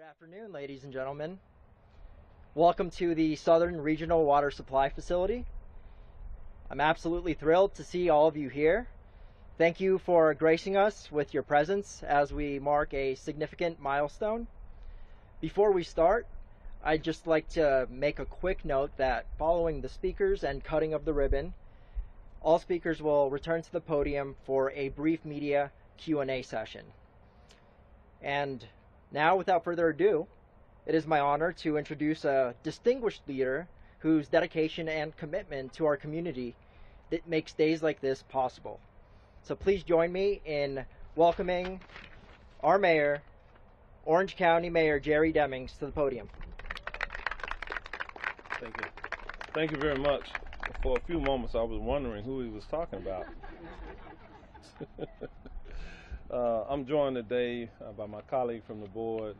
Afternoon, ladies and gentlemen. Welcome to the Southern Regional Water Supply Facility. I'm absolutely thrilled to see all of you here. Thank you for gracing us with your presence as we mark a significant milestone. Before we start, I'd just like to make a quick note that following the speakers and cutting of the ribbon, all speakers will return to the podium for a brief media Q&A session. And now, without further ado, it is my honor to introduce a distinguished leader whose dedication and commitment to our community that makes days like this possible. So please join me in welcoming our mayor, Orange County Mayor Jerry Demings, to the podium. Thank you. Thank you very much. For a few moments, I was wondering who he was talking about. I'm joined today by my colleague from the board,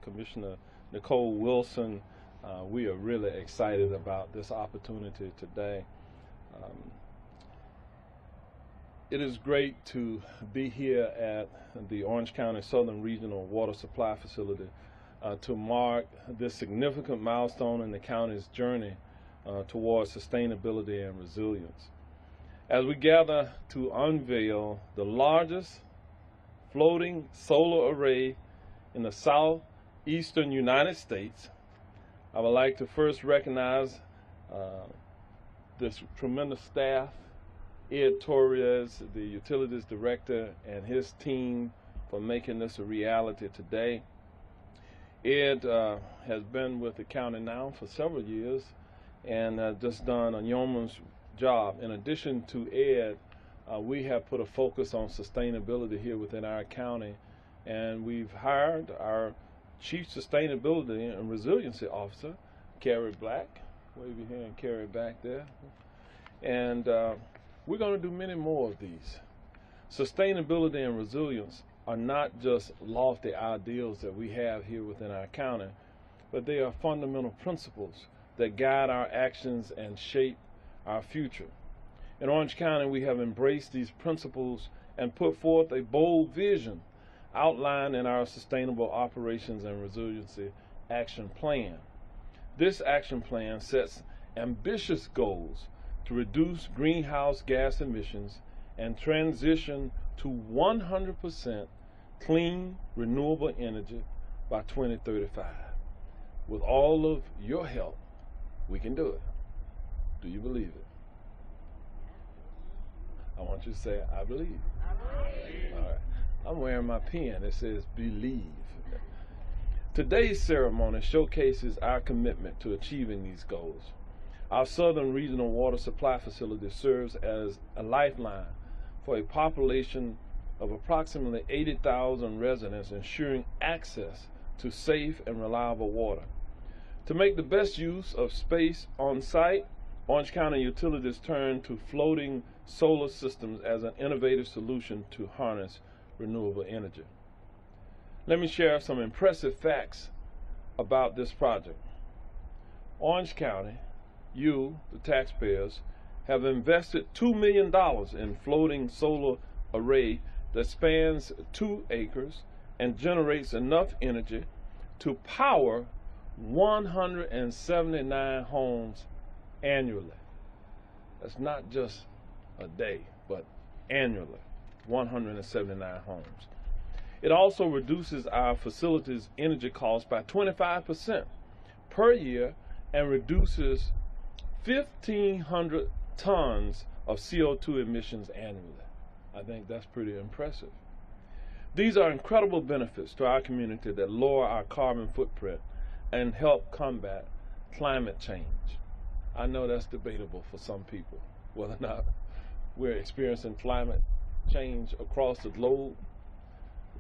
Commissioner Nicole Wilson. We are really excited about this opportunity today. It is great to be here at the Orange County Southern Regional Water Supply Facility to mark this significant milestone in the county's journey towards sustainability and resilience. As we gather to unveil the largest floating solar array in the southeastern United States, I would like to first recognize this tremendous staff, Ed Torres, the Utilities Director, and his team for making this a reality today. Ed has been with the county now for several years and just done a yeoman's job. In addition to Ed, we have put a focus on sustainability here within our county, and we've hired our Chief Sustainability and Resiliency Officer, Carrie Black. Wave your hand, Carrie, back there. And we're going to do many more of these. Sustainability and resilience are not just lofty ideals that we have here within our county, but they are fundamental principles that guide our actions and shape our future. In Orange County, we have embraced these principles and put forth a bold vision outlined in our Sustainable Operations and Resiliency Action Plan. This action plan sets ambitious goals to reduce greenhouse gas emissions and transition to 100% clean, renewable energy by 2035. With all of your help, we can do it. Do you believe it? I want you to say, I believe. I believe. All right. I'm wearing my pen. It says, believe. Today's ceremony showcases our commitment to achieving these goals. Our Southern Regional Water Supply Facility serves as a lifeline for a population of approximately 80,000 residents, ensuring access to safe and reliable water. To make the best use of space on site, Orange County Utilities turned to floating solar systems as an innovative solution to harness renewable energy. Let me share some impressive facts about this project. Orange County, you, the taxpayers, have invested $2 million in floating solar array that spans 2 acres and generates enough energy to power 179 homes annually. That's not just a day, but annually, 179 homes. It also reduces our facility's energy costs by 25% per year and reduces 1,500 tons of CO2 emissions annually. I think that's pretty impressive. These are incredible benefits to our community that lower our carbon footprint and help combat climate change. I know that's debatable for some people, whether or not we're experiencing climate change across the globe,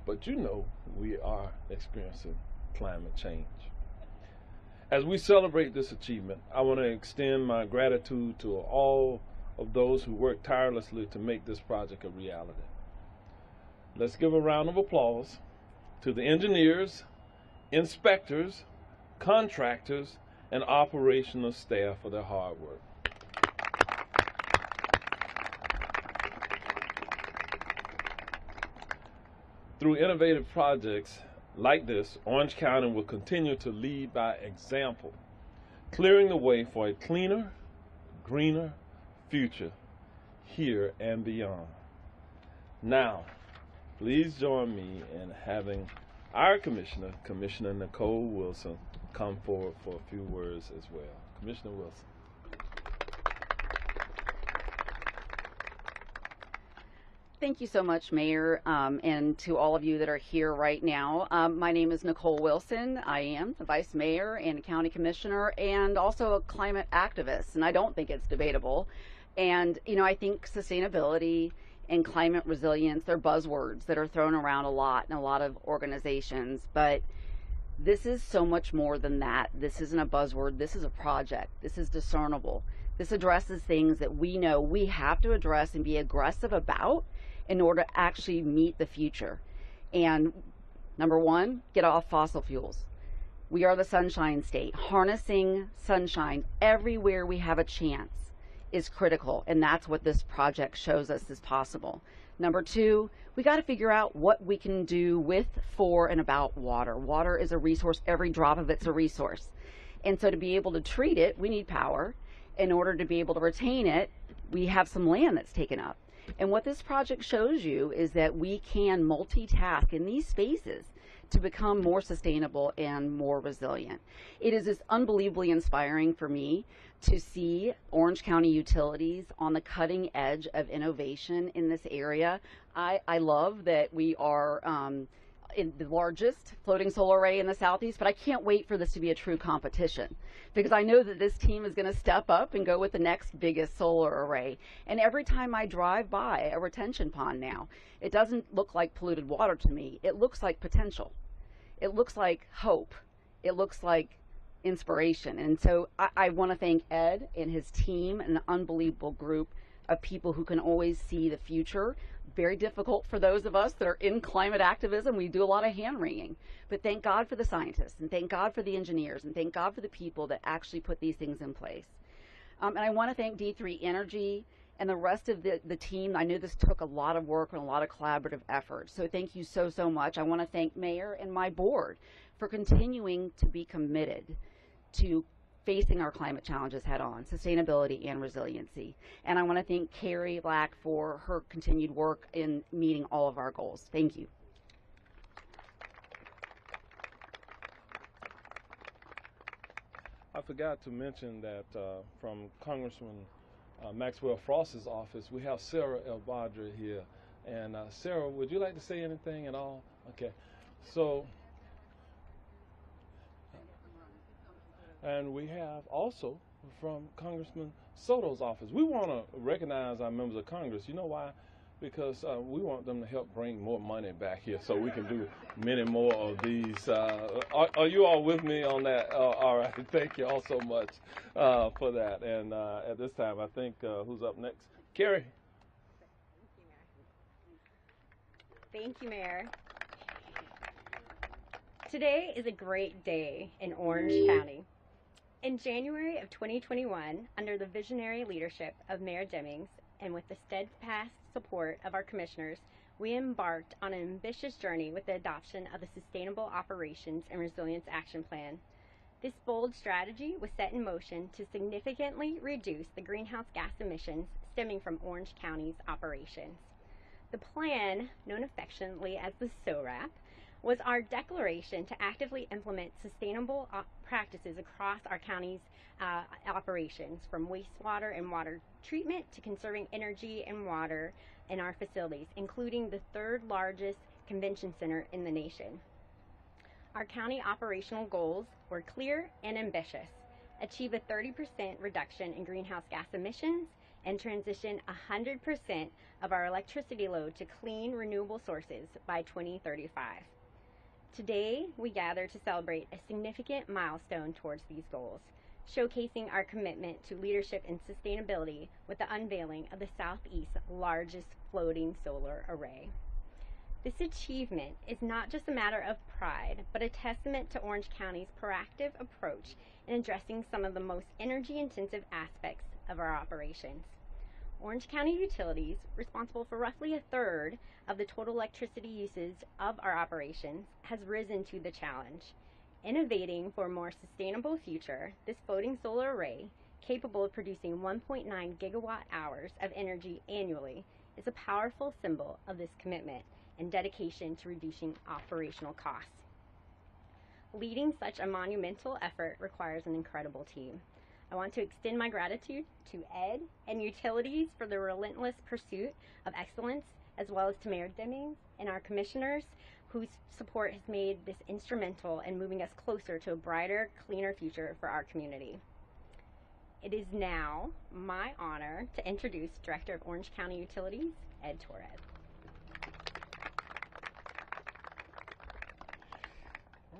but you know we are experiencing climate change. As we celebrate this achievement, I want to extend my gratitude to all of those who work tirelessly to make this project a reality. Let's give a round of applause to the engineers, inspectors, contractors, and operational staff for their hard work. Through innovative projects like this, Orange County will continue to lead by example, clearing the way for a cleaner, greener future here and beyond. Now, please join me in having our Commissioner, Commissioner Nicole Wilson, come forward for a few words as well. Commissioner Wilson. Thank you so much, Mayor, and to all of you that are here right now. My name is Nicole Wilson. I am the Vice Mayor and a County Commissioner and also a climate activist, and I don't think it's debatable. And, you know, I think sustainability and climate resilience, they're buzzwords that are thrown around a lot in a lot of organizations, but this is so much more than that. This isn't a buzzword. This is a project. This is discernible. This addresses things that we know we have to address and be aggressive about in order to actually meet the future. And number one, get off fossil fuels. We are the sunshine state. Harnessing sunshine everywhere we have a chance is critical, and that's what this project shows us is possible. Number two, we got to figure out what we can do with, for, and about water. Water is a resource. Every drop of it's a resource. And so to be able to treat it, we need power. In order to be able to retain it, we have some land that's taken up. And what this project shows you is that we can multitask in these spaces to become more sustainable and more resilient. It is just unbelievably inspiring for me to see Orange County utilities on the cutting edge of innovation in this area. I love that we are in the largest floating solar array in the Southeast, but I can't wait for this to be a true competition, because I know that this team is going to step up and go with the next biggest solar array. And every time I drive by a retention pond now, it doesn't look like polluted water to me. It looks like potential. It looks like hope. It looks like inspiration. And so I want to thank Ed and his team, an unbelievable group of people who can always see the future. Very difficult for those of us that are in climate activism. We do a lot of hand wringing, but thank God for the scientists, and thank God for the engineers, and thank God for the people that actually put these things in place. And I want to thank D3 Energy and the rest of the team. I know this took a lot of work and a lot of collaborative effort, so thank you so, so much. I want to thank Mayor and my board for continuing to be committed to facing our climate challenges head on, sustainability and resiliency. And I want to thank Carrie Black for her continued work in meeting all of our goals. Thank you. I forgot to mention that from Congressman Maxwell Frost's office, we have Sarah El Badri here. And Sarah, would you like to say anything at all? Okay. So, and we have also from Congressman Soto's office. We want to recognize our members of Congress. You know why? Because we want them to help bring more money back here so we can do many more of these. Are you all with me on that? All right. Thank you all so much for that. And at this time, I think who's up next? Carrie. Thank you, Mayor. Today is a great day in Orange County. In January of 2021, under the visionary leadership of Mayor Jennings and with the steadfast support of our commissioners, we embarked on an ambitious journey with the adoption of the Sustainable Operations and Resilience Action Plan. This bold strategy was set in motion to significantly reduce the greenhouse gas emissions stemming from Orange County's operations. The plan, known affectionately as the SORAP, was our declaration to actively implement sustainable practices across our county's operations, from wastewater and water treatment to conserving energy and water in our facilities, including the third largest convention center in the nation. Our county operational goals were clear and ambitious: achieve a 30% reduction in greenhouse gas emissions and transition 100% of our electricity load to clean, renewable sources by 2035. Today, we gather to celebrate a significant milestone towards these goals, showcasing our commitment to leadership and sustainability with the unveiling of the Southeast's largest floating solar array. This achievement is not just a matter of pride, but a testament to Orange County's proactive approach in addressing some of the most energy-intensive aspects of our operations. Orange County Utilities, responsible for roughly a third of the total electricity usage of our operations, has risen to the challenge. Innovating for a more sustainable future, this floating solar array, capable of producing 1.9 gigawatt hours of energy annually, is a powerful symbol of this commitment and dedication to reducing operational costs. Leading such a monumental effort requires an incredible team. I want to extend my gratitude to Ed and Utilities for the relentless pursuit of excellence, as well as to Mayor Demings and our commissioners, whose support has made this instrumental in moving us closer to a brighter, cleaner future for our community. It is now my honor to introduce Director of Orange County Utilities, Ed Torres.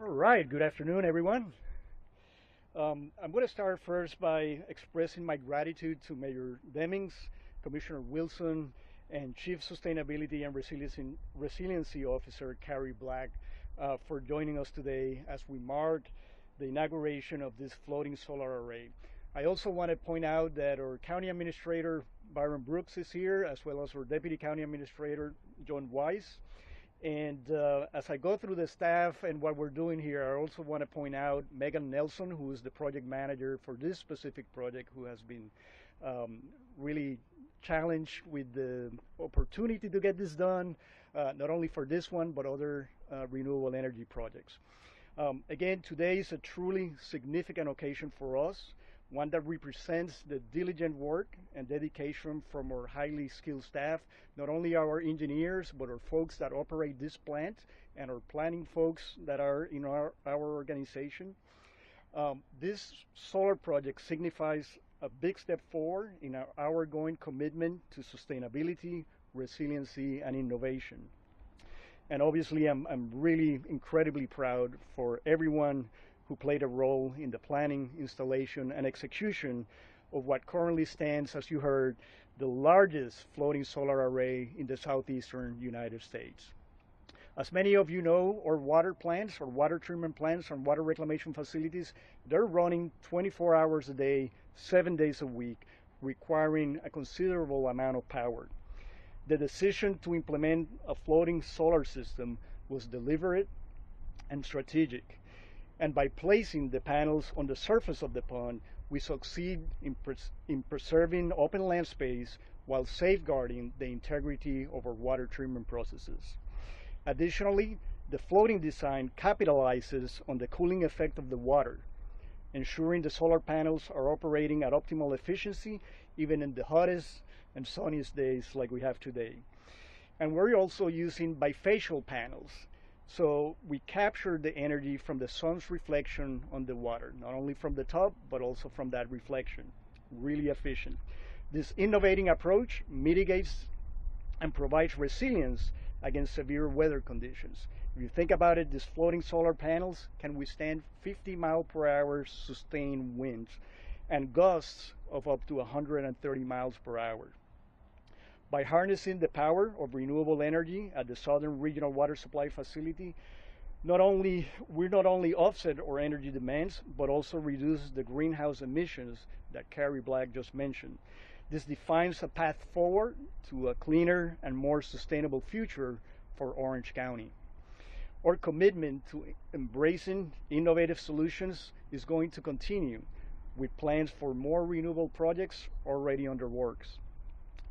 All right, good afternoon, everyone. I'm going to start first by expressing my gratitude to Mayor Demings, Commissioner Wilson, and Chief Sustainability and Resiliency Officer Carrie Black for joining us today as we mark the inauguration of this floating solar array. I also want to point out that our County Administrator Byron Brooks is here, as well as our Deputy County Administrator John Weiss. And as I go through the staff and what we're doing here, I also want to point out Megan Nelson, who is the project manager for this specific project, who has been really challenged with the opportunity to get this done, not only for this one, but other renewable energy projects. Again, today is a truly significant occasion for us, one that represents the diligent work and dedication from our highly skilled staff, not only our engineers, but our folks that operate this plant and our planning folks that are in our organization. This solar project signifies a big step forward in our ongoing commitment to sustainability, resiliency, and innovation. And obviously, I'm really incredibly proud for everyone who played a role in the planning, installation, and execution of what currently stands, as you heard, the largest floating solar array in the southeastern United States. As many of you know, our water plants, or water treatment plants and water reclamation facilities, they're running 24 hours a day, 7 days a week, requiring a considerable amount of power. The decision to implement a floating solar system was deliberate and strategic. And by placing the panels on the surface of the pond, we succeed in preserving open land space while safeguarding the integrity of our water treatment processes. Additionally, the floating design capitalizes on the cooling effect of the water, ensuring the solar panels are operating at optimal efficiency even in the hottest and sunniest days like we have today. And we're also using bifacial panels. So we capture the energy from the sun's reflection on the water, not only from the top, but also from that reflection. Really efficient. This innovating approach mitigates and provides resilience against severe weather conditions. If you think about it, these floating solar panels can withstand 50 mile per hour sustained winds and gusts of up to 130 miles per hour. By harnessing the power of renewable energy at the Southern Regional Water Supply Facility, we not only offset our energy demands, but also reduce the greenhouse emissions that Carrie Black just mentioned. This defines a path forward to a cleaner and more sustainable future for Orange County. Our commitment to embracing innovative solutions is going to continue, with plans for more renewable projects already under works.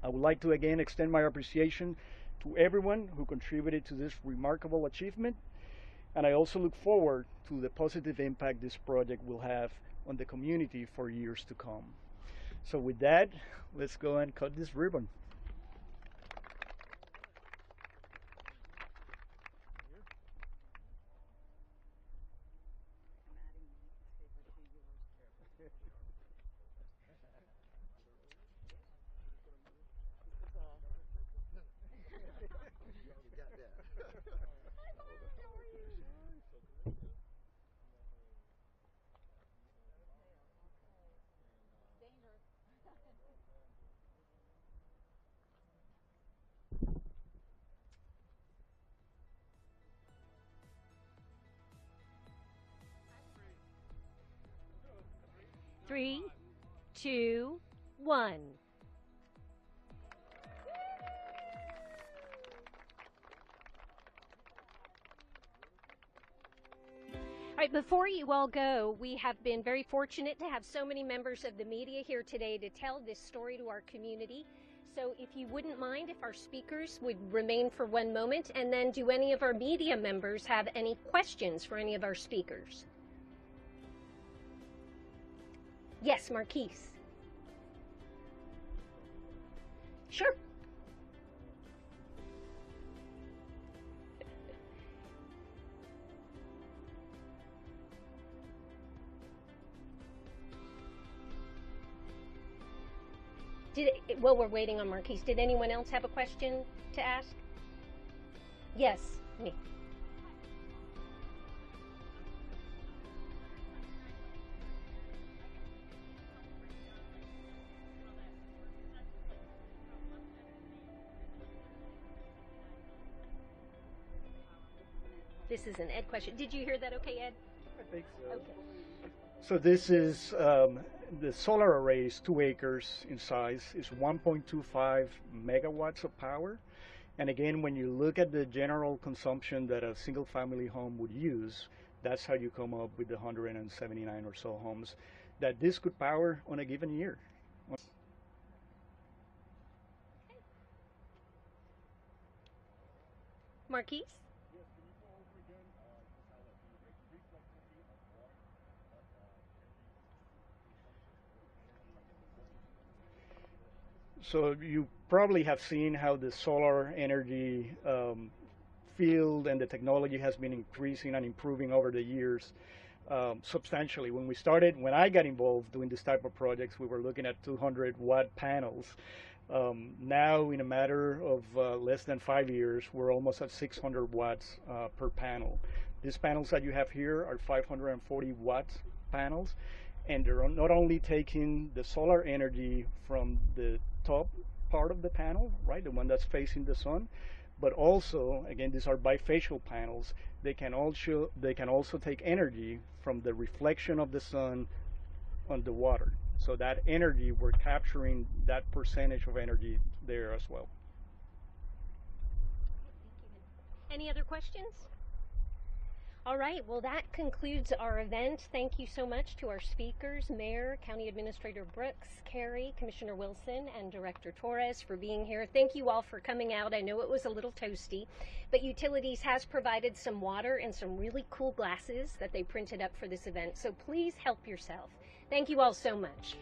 I would like to again extend my appreciation to everyone who contributed to this remarkable achievement, and I also look forward to the positive impact this project will have on the community for years to come. So with that, let's go and cut this ribbon. Three, two, one. right, before you all go, we have been very fortunate to have so many members of the media here today to tell this story to our community. So if you wouldn't mind if our speakers would remain for one moment, and then do any of our media members have any questions for any of our speakers? Yes, Marquise. Sure. While we're waiting on Marquise, did anyone else have a question to ask? Yes, me. This is an Ed question. Did you hear that okay, Ed? I think so. Okay. So this is the solar array is 2 acres in size. It's 1.25 megawatts of power. And again, when you look at the general consumption that a single family home would use, that's how you come up with the 179 or so homes that this could power on a given year. Marquise? So you probably have seen how the solar energy field and the technology has been increasing and improving over the years substantially. When I got involved doing this type of projects, we were looking at 200 watt panels. Now, in a matter of less than 5 years, we're almost at 600 watts per panel. These panels that you have here are 540 watt panels, and they're not only taking the solar energy from the top part of the panel, right, the one that's facing the sun, but also, again, these are bifacial panels. They can also take energy from the reflection of the sun on the water. So that energy, we're capturing that percentage of energy there as well. Any other questions? All right, well, that concludes our event. Thank you so much to our speakers, Mayor, County Administrator Brooks, Carey, Commissioner Wilson, and Director Torres for being here. Thank you all for coming out. I know it was a little toasty, but Utilities has provided some water and some really cool glasses that they printed up for this event, so please help yourself. Thank you all so much.